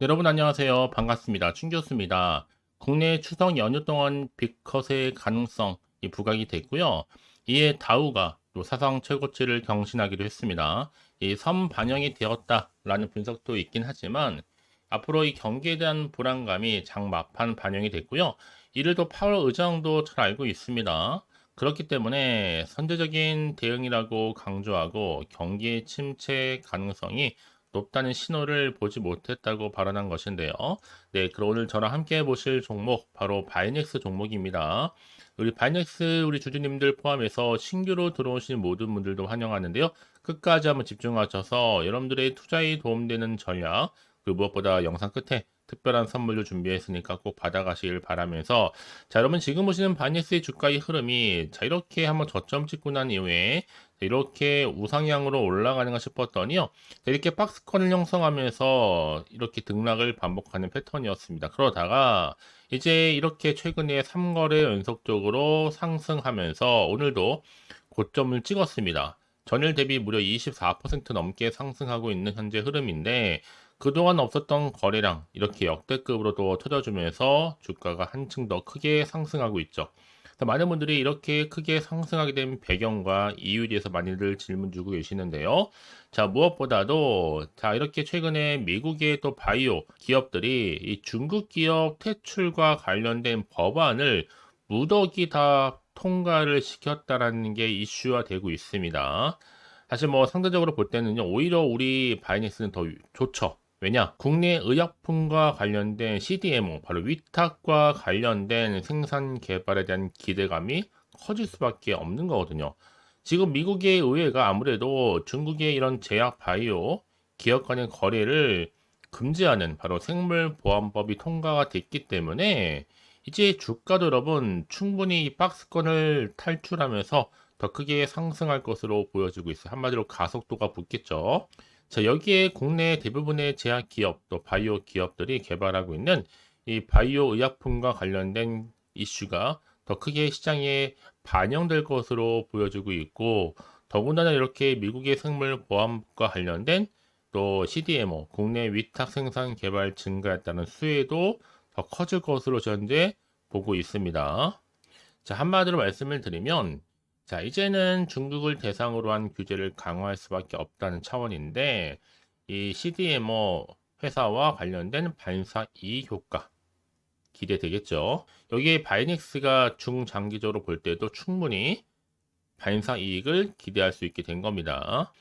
네, 여러분 안녕하세요. 반갑습니다. 춘교수입니다. 국내 추석 연휴 동안 빅컷의 가능성이 부각이 됐고요. 이에 다우가 또 사상 최고치를 경신하기도 했습니다. 이 선반영이 되었다라는 분석도 있긴 하지만 앞으로 이 경기에 대한 불안감이 장마판 반영이 됐고요. 이를 또 파월 의장도 잘 알고 있습니다. 그렇기 때문에 선제적인 대응이라고 강조하고 경기의 침체 가능성이 높다는 신호를 보지 못했다고 발언한 것인데요. 네, 그럼 오늘 저랑 함께 보실 종목 바로 바이넥스 종목입니다. 우리 바이넥스 우리 주주님들 포함해서 신규로 들어오신 모든 분들도 환영하는데요. 끝까지 한번 집중하셔서 여러분들의 투자에 도움되는 전략, 그 무엇보다 영상 끝에 특별한 선물도 준비했으니까 꼭 받아가시길 바라면서, 자, 여러분 지금 보시는 바이넥스의 주가의 흐름이 자 이렇게 한번 저점 찍고 난 이후에 이렇게 우상향으로 올라가는가 싶었더니요. 이렇게 박스권을 형성하면서 이렇게 등락을 반복하는 패턴이었습니다. 그러다가 이제 이렇게 최근에 3거래 연속적으로 상승하면서 오늘도 고점을 찍었습니다. 전일 대비 무려 24% 넘게 상승하고 있는 현재 흐름인데, 그동안 없었던 거래량 이렇게 역대급으로도 터져주면서 주가가 한층 더 크게 상승하고 있죠. 많은 분들이 이렇게 크게 상승하게 된 배경과 이유에 대해서 많이들 질문 주고 계시는데요. 자, 무엇보다도 자, 이렇게 최근에 미국의 또 바이오 기업들이 이 중국 기업 퇴출과 관련된 법안을 무더기 다 통과를 시켰다라는 게 이슈화 되고 있습니다. 사실 뭐 상대적으로 볼 때는요, 오히려 우리 바이닉스는 더 좋죠. 왜냐? 국내 의약품과 관련된 CDMO, 바로 위탁과 관련된 생산 개발에 대한 기대감이 커질 수밖에 없는 거거든요. 지금 미국의 의회가 아무래도 중국의 이런 제약 바이오 기업 간의 거래를 금지하는 바로 생물보안법이 통과가 됐기 때문에 이제 주가도 여러분 충분히 이 박스권을 탈출하면서 더 크게 상승할 것으로 보여지고 있어요. 한마디로 가속도가 붙겠죠. 자, 여기에 국내 대부분의 제약 기업 또 바이오 기업들이 개발하고 있는 이 바이오 의약품과 관련된 이슈가 더 크게 시장에 반영될 것으로 보여지고 있고, 더군다나 이렇게 미국의 생물 보안과 관련된 또 CDMO 국내 위탁 생산 개발 증가에 따른 수혜도 더 커질 것으로 현재 보고 있습니다. 자, 한마디로 말씀을 드리면, 자, 이제는 중국을 대상으로 한 규제를 강화할 수밖에 없다는 차원인데, 이 CDMO 회사와 관련된 반사 이익 효과 기대되겠죠. 여기에 바이닉스가 중장기적으로 볼 때도 충분히 반사 이익을 기대할 수 있게 된 겁니다.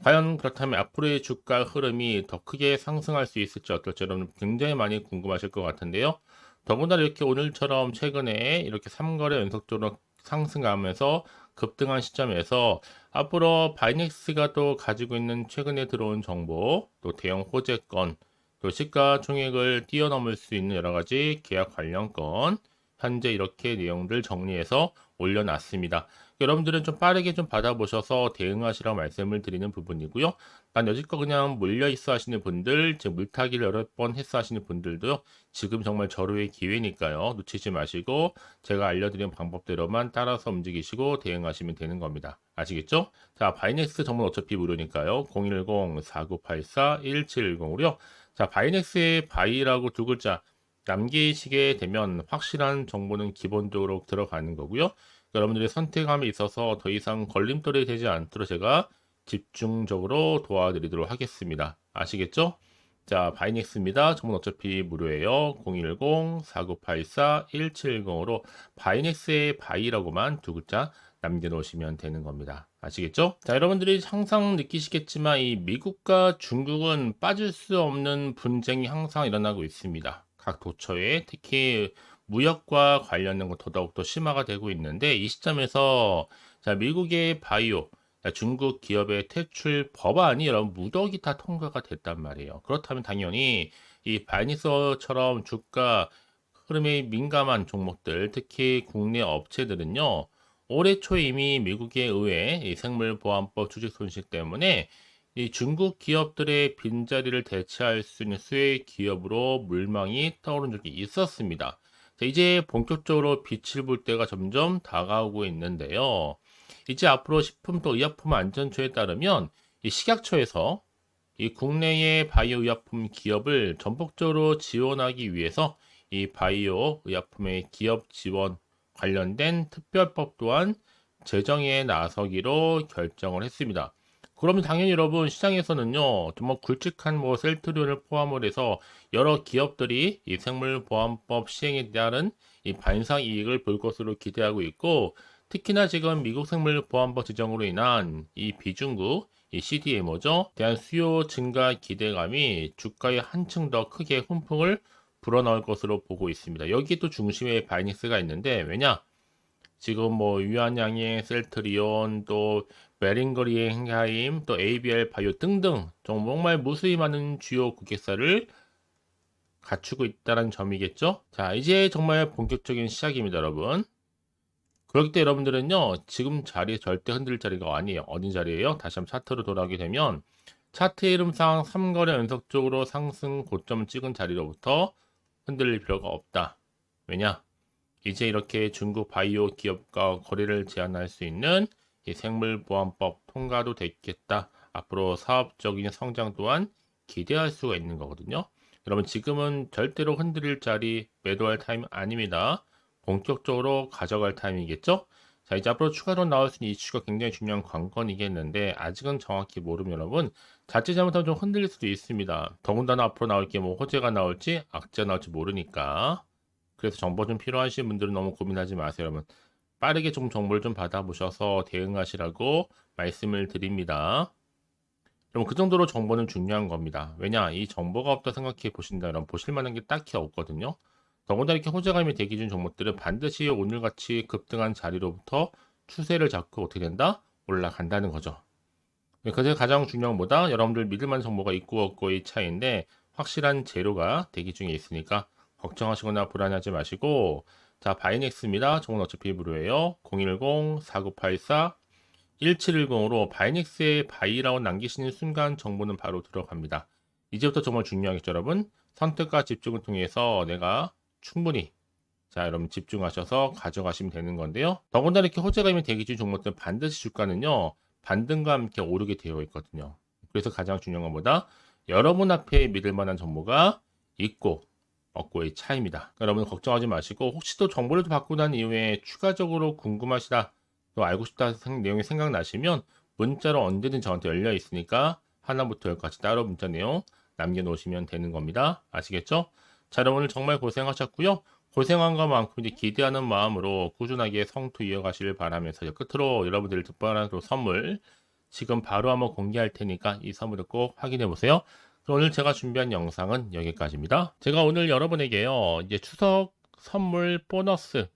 과연 그렇다면 앞으로의 주가 흐름이 더 크게 상승할 수 있을지 어떨지 여러분 굉장히 많이 궁금하실 것 같은데요. 더군다나 이렇게 오늘처럼 최근에 이렇게 3거래 연속적으로 상승하면서 급등한 시점에서 앞으로 바이넥스가 또 가지고 있는 최근에 들어온 정보, 또 대형 호재건, 또 시가총액을 뛰어넘을 수 있는 여러 가지 계약 관련 건, 현재 이렇게 내용들 정리해서 올려놨습니다. 여러분들은 좀 빠르게 좀 받아보셔서 대응하시라고 말씀을 드리는 부분이고요. 난 여지껏 그냥 몰려있어 하시는 분들, 즉 물타기를 여러 번 했어 하시는 분들도요. 지금 정말 절호의 기회니까요. 놓치지 마시고 제가 알려드린 방법대로만 따라서 움직이시고 대응하시면 되는 겁니다. 아시겠죠? 자, 바이넥스 정보 어차피 무료니까요. 010-4984-1710으로요. 자, 바이넥스의 바이라고 두 글자 남기시게 되면 확실한 정보는 기본적으로 들어가는 거고요. 여러분들의 선택함에 있어서 더 이상 걸림돌이 되지 않도록 제가 집중적으로 도와드리도록 하겠습니다. 아시겠죠? 자, 바이넥스입니다. 정보는 어차피 무료예요. 010-4984-1710으로 바이넥스의 바이라고만 두 글자 남겨놓으시면 되는 겁니다. 아시겠죠? 자, 여러분들이 항상 느끼시겠지만 이 미국과 중국은 빠질 수 없는 분쟁이 항상 일어나고 있습니다. 각 도처에 특히 무역과 관련된 것 더더욱 심화가 되고 있는데, 이 시점에서 자, 미국의 바이오, 중국 기업의 퇴출 법안이 여러분 무더기 다 통과가 됐단 말이에요. 그렇다면 당연히 이 바이니스처럼 주가 흐름에 민감한 종목들, 특히 국내 업체들은요, 올해 초에 이미 미국의 의회 이 생물보안법 주식 손실 때문에 이 중국 기업들의 빈자리를 대체할 수 있는 수혜 기업으로 물망이 떠오른 적이 있었습니다. 자, 이제 본격적으로 빛을 볼 때가 점점 다가오고 있는데요. 이제 앞으로 식품 또 의약품 안전처에 따르면 이 식약처에서 이 국내의 바이오 의약품 기업을 전폭적으로 지원하기 위해서 이 바이오 의약품의 기업 지원 관련된 특별법 또한 제정에 나서기로 결정을 했습니다. 그러면 당연히 여러분 시장에서는요 정말 굵직한 뭐 셀트리온을 포함을 해서 여러 기업들이 이 생물보안법 시행에 따른 이 반상 이익을 볼 것으로 기대하고 있고, 특히나 지금 미국 생물보안법 제정으로 인한 이 비중국 이 CDMO죠 대한 수요 증가 기대감이 주가에 한층 더 크게 훈풍을 불어넣을 것으로 보고 있습니다. 여기 또 중심에 바이닉스가 있는데, 왜냐? 지금 뭐 유한양행, 셀트리온, 또 베링거리 행하임, 또 ABL 바이오 등등 정말 무수히 많은 주요 고객사를 갖추고 있다는 점이겠죠. 자, 이제 정말 본격적인 시작입니다, 여러분. 그렇기 때문에 여러분들은요 지금 자리에 절대 흔들 자리가 아니에요. 어딘 자리예요? 다시 한번 차트로 돌아오게 되면 차트 이름상 3거래 연속적으로 상승 고점을 찍은 자리로부터 흔들릴 필요가 없다. 왜냐? 이제 이렇게 중국 바이오 기업과 거래를 제한할 수 있는 이 생물보안법 통과도 됐겠다. 앞으로 사업적인 성장 또한 기대할 수가 있는 거거든요. 여러분 지금은 절대로 흔들릴 자리 매도할 타임 아닙니다. 본격적으로 가져갈 타임이겠죠? 자, 이제 앞으로 추가로 나올 수 있는 이슈가 굉장히 중요한 관건이겠는데 아직은 정확히 모르면 여러분 자칫 잘못하면 좀 흔들릴 수도 있습니다. 더군다나 앞으로 나올 게 뭐 호재가 나올지 악재가 나올지 모르니까. 그래서 정보 좀 필요하신 분들은 너무 고민하지 마세요, 여러분. 빠르게 좀 정보를 좀 받아보셔서 대응하시라고 말씀을 드립니다. 여러분 그 정도로 정보는 중요한 겁니다. 왜냐? 이 정보가 없다 생각해 보신다면 보실 만한 게 딱히 없거든요. 더군다나 이렇게 호재감이 대기 중 종목들은 반드시 오늘같이 급등한 자리로부터 추세를 잡고 어떻게 된다? 올라간다는 거죠. 그게 가장 중요한 것보다 여러분들 믿을 만한 정보가 있고 없고의 차이인데 확실한 재료가 대기 중에 있으니까 걱정하시거나 불안하지 마시고, 자 바이닉스입니다. 정은 어차피 무료예요. 010-4984-1710으로 바이닉스에 바이라고 남기시는 순간 정보는 바로 들어갑니다. 이제부터 정말 중요하겠죠 여러분. 선택과 집중을 통해서 내가 충분히 자 여러분 집중하셔서 가져가시면 되는 건데요. 더군다나 이렇게 호재감이 대기 중 종목들 반드시 주가는요 반등과 함께 오르게 되어 있거든요. 그래서 가장 중요한 것보다 여러분 앞에 믿을 만한 정보가 있고 없고의 차이입니다. 여러분 걱정하지 마시고, 혹시 또 정보를 받고 난 이후에 추가적으로 궁금하시다 또 알고 싶다 내용이 생각나시면 문자로 언제든 저한테 열려 있으니까 하나부터 열까지 따로 문자 내용 남겨놓으시면 되는 겁니다. 아시겠죠? 자, 여러분 오늘 정말 고생하셨고요. 고생한 것만큼 이제 기대하는 마음으로 꾸준하게 성투 이어가시길 바라면서 끝으로 여러분들 특별한 선물 지금 바로 한번 공개할 테니까 이 선물을 꼭 확인해 보세요. 오늘 제가 준비한 영상은 여기까지입니다. 제가 오늘 여러분에게요 이제 추석 선물 보너스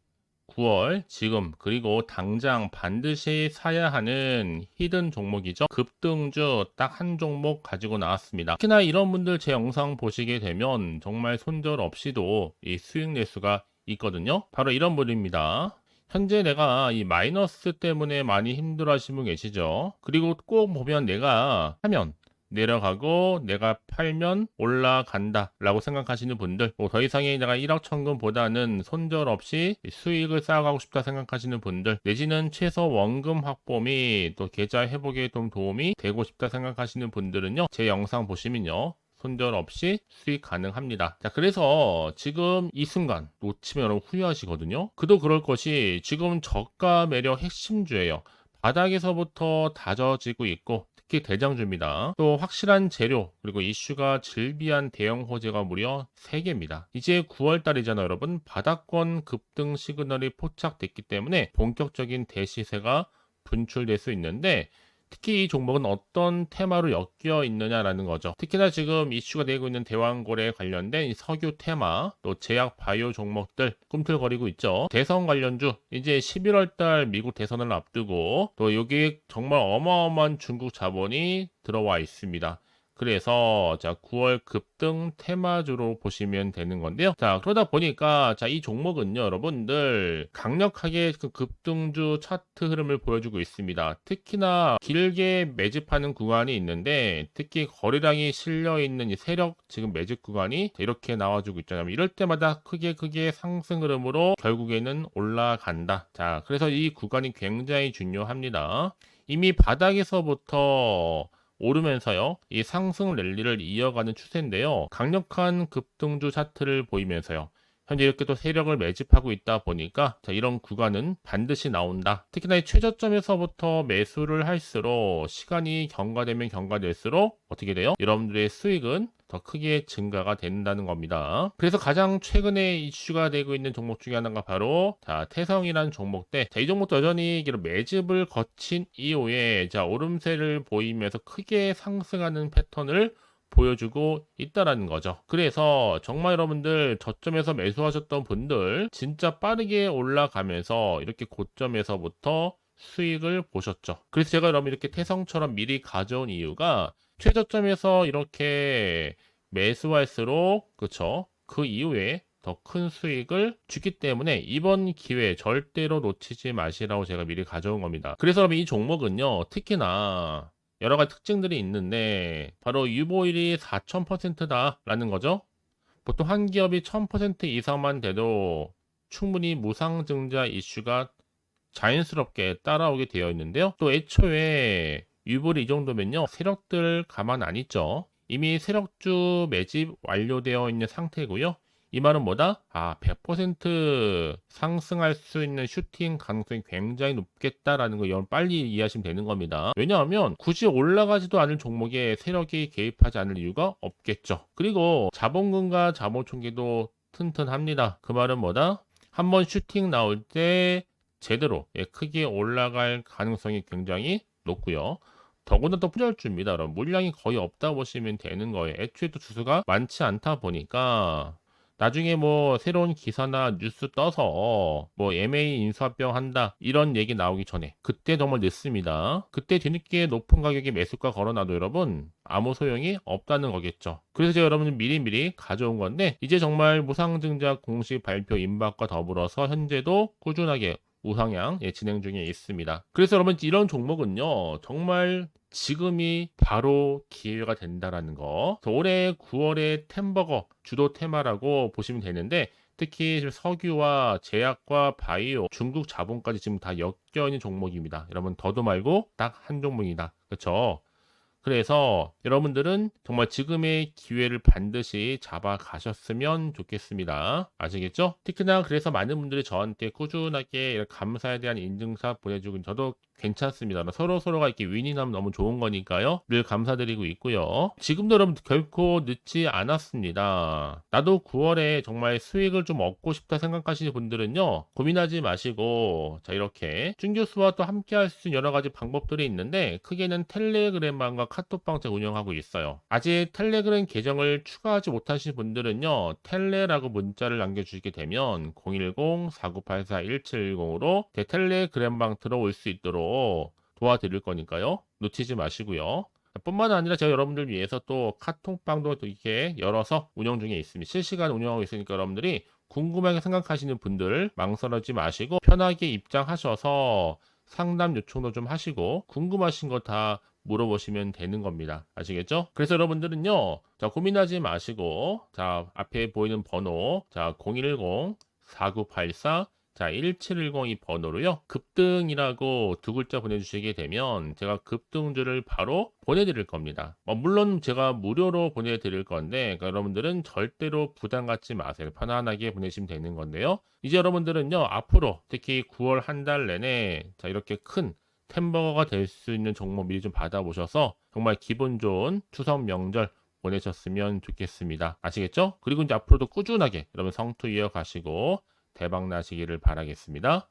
9월 지금 그리고 당장 반드시 사야 하는 히든 종목이죠. 급등주 딱 한 종목 가지고 나왔습니다. 특히나 이런 분들 제 영상 보시게 되면 정말 손절 없이도 이 수익 낼 수가 있거든요. 바로 이런 분입니다. 현재 내가 이 마이너스 때문에 많이 힘들어 하시는 분 계시죠. 그리고 꼭 보면 내가 하면 내려가고 내가 팔면 올라간다 라고 생각하시는 분들, 뭐 더 이상의 내가 1억 천금보다는 손절 없이 수익을 쌓아가고 싶다 생각하시는 분들, 내지는 최소 원금 확보 및 또 계좌 회복에 좀 도움이 되고 싶다 생각하시는 분들은요 제 영상 보시면요 손절 없이 수익 가능합니다. 자, 그래서 지금 이 순간 놓치면 여러분 후회하시거든요. 그도 그럴 것이 지금 저가 매력 핵심주예요. 바닥에서부터 다져지고 있고 특히 대장주입니다. 또 확실한 재료 그리고 이슈가 질비한 대형 호재가 무려 3개입니다. 이제 9월달이잖아요 여러분. 바닥권 급등 시그널이 포착됐기 때문에 본격적인 대시세가 분출될 수 있는데, 특히 이 종목은 어떤 테마로 엮여 있느냐라는 거죠. 특히나 지금 이슈가 되고 있는 대왕고래 관련된 이 석유 테마, 또 제약 바이오 종목들 꿈틀거리고 있죠. 대선 관련주, 이제 11월 달 미국 대선을 앞두고 또 여기에 정말 어마어마한 중국 자본이 들어와 있습니다. 그래서 자 9월 급등 테마주로 보시면 되는 건데요. 자 그러다 보니까 자 이 종목은요 여러분들 강력하게 그 급등주 차트 흐름을 보여주고 있습니다. 특히나 길게 매집하는 구간이 있는데 특히 거래량이 실려 있는 이 세력 지금 매집 구간이 이렇게 나와주고 있잖아요. 이럴 때마다 크게 상승 흐름으로 결국에는 올라간다. 자 그래서 이 구간이 굉장히 중요합니다. 이미 바닥에서부터 오르면서요. 이 상승 랠리를 이어가는 추세인데요. 강력한 급등주 차트를 보이면서요. 현재 이렇게 또 세력을 매집하고 있다 보니까 자, 이런 구간은 반드시 나온다. 특히나 이 최저점에서부터 매수를 할수록 시간이 경과되면 경과될수록 어떻게 돼요? 여러분들의 수익은 더 크게 증가가 된다는 겁니다. 그래서 가장 최근에 이슈가 되고 있는 종목 중에 하나가 바로 자, 태성이라는 종목대. 자, 이 종목도 여전히 이런 매집을 거친 이후에 자, 오름세를 보이면서 크게 상승하는 패턴을 보여주고 있다라는 거죠. 그래서 정말 여러분들 저점에서 매수하셨던 분들 진짜 빠르게 올라가면서 이렇게 고점에서부터 수익을 보셨죠. 그래서 제가 여러분 이렇게 태성처럼 미리 가져온 이유가 최저점에서 이렇게 매수할수록 그쵸? 그 이후에 더 큰 수익을 주기 때문에 이번 기회 절대로 놓치지 마시라고 제가 미리 가져온 겁니다. 그래서 여러분 이 종목은요, 특히나 여러 가지 특징들이 있는데 바로 유보율이 4000%다라는 거죠. 보통 한 기업이 1000% 이상만 돼도 충분히 무상증자 이슈가 자연스럽게 따라오게 되어 있는데요. 또 애초에 유보율이 이 정도면요. 세력들 가만 안 있죠. 이미 세력주 매집 완료되어 있는 상태고요. 이 말은 뭐다? 100% 상승할 수 있는 슈팅 가능성이 굉장히 높겠다라는 거 여러분 빨리 이해하시면 되는 겁니다. 왜냐하면 굳이 올라가지도 않을 종목에 세력이 개입하지 않을 이유가 없겠죠. 그리고 자본금과 자본총계도 튼튼합니다. 그 말은 뭐다? 한번 슈팅 나올 때 제대로 크게 올라갈 가능성이 굉장히 높고요. 더구나 또 푸절주입니다. 여러분 물량이 거의 없다 보시면 되는 거예요. 애초에 또 주수가 많지 않다 보니까 나중에 뭐 새로운 기사나 뉴스 떠서 뭐 MA 인수합병 한다 이런 얘기 나오기 전에 그때 정말 늦습니다. 그때 뒤늦게 높은 가격에 매수가 걸어놔도 여러분 아무 소용이 없다는 거겠죠. 그래서 제가 여러분들 미리미리 가져온 건데 이제 정말 무상증자 공식 발표 임박과 더불어서 현재도 꾸준하게 우상향 진행 중에 있습니다. 그래서 여러분 이런 종목은요 정말 지금이 바로 기회가 된다라는 거. 올해 9월에 템버거 주도 테마라고 보시면 되는데 특히 지금 석유와 제약과 바이오, 중국 자본까지 지금 다 엮여 있는 종목입니다. 여러분 더도 말고 딱 한 종목이다. 그렇죠? 그래서 여러분들은 정말 지금의 기회를 반드시 잡아 가셨으면 좋겠습니다. 아시겠죠? 특히나 그래서 많은 분들이 저한테 꾸준하게 감사에 대한 인증샷 보내주고 저도 괜찮습니다. 서로가 이렇게 윈이 나면 너무 좋은 거니까요. 늘 감사드리고 있고요. 지금도 여러분 결코 늦지 않았습니다. 나도 9월에 정말 수익을 좀 얻고 싶다 생각하시는 분들은요. 고민하지 마시고 자 이렇게 쭝교수와 또 함께 할 수 있는 여러 가지 방법들이 있는데 크게는 텔레그램방과 카톡방 제가 운영하고 있어요. 아직 텔레그램 계정을 추가하지 못하신 분들은요. 텔레라고 문자를 남겨주시게 되면 010-4984-1710으로 제 텔레그램방 들어올 수 있도록 도와드릴 거니까요. 놓치지 마시고요. 뿐만 아니라 제가 여러분들 위해서 또 카톡방도 또 이렇게 열어서 운영 중에 있습니다. 실시간 운영하고 있으니까 여러분들이 궁금하게 생각하시는 분들 망설이지 마시고 편하게 입장하셔서 상담 요청도 좀 하시고 궁금하신 거 다 물어보시면 되는 겁니다. 아시겠죠? 그래서 여러분들은요. 자, 고민하지 마시고 자, 앞에 보이는 번호 자, 010-4984 자, 1710이 번호로요. 급등이라고 두 글자 보내주시게 되면 제가 급등주를 바로 보내드릴 겁니다. 물론 제가 무료로 보내드릴 건데 그러니까 여러분들은 절대로 부담 갖지 마세요. 편안하게 보내시면 되는 건데요. 이제 여러분들은요. 앞으로 특히 9월 한 달 내내 자, 이렇게 큰 템버거가 될 수 있는 종목 미리 좀 받아보셔서 정말 기분 좋은 추석 명절 보내셨으면 좋겠습니다. 아시겠죠? 그리고 이제 앞으로도 꾸준하게 여러분 성투 이어가시고 대박 나시기를 바라겠습니다.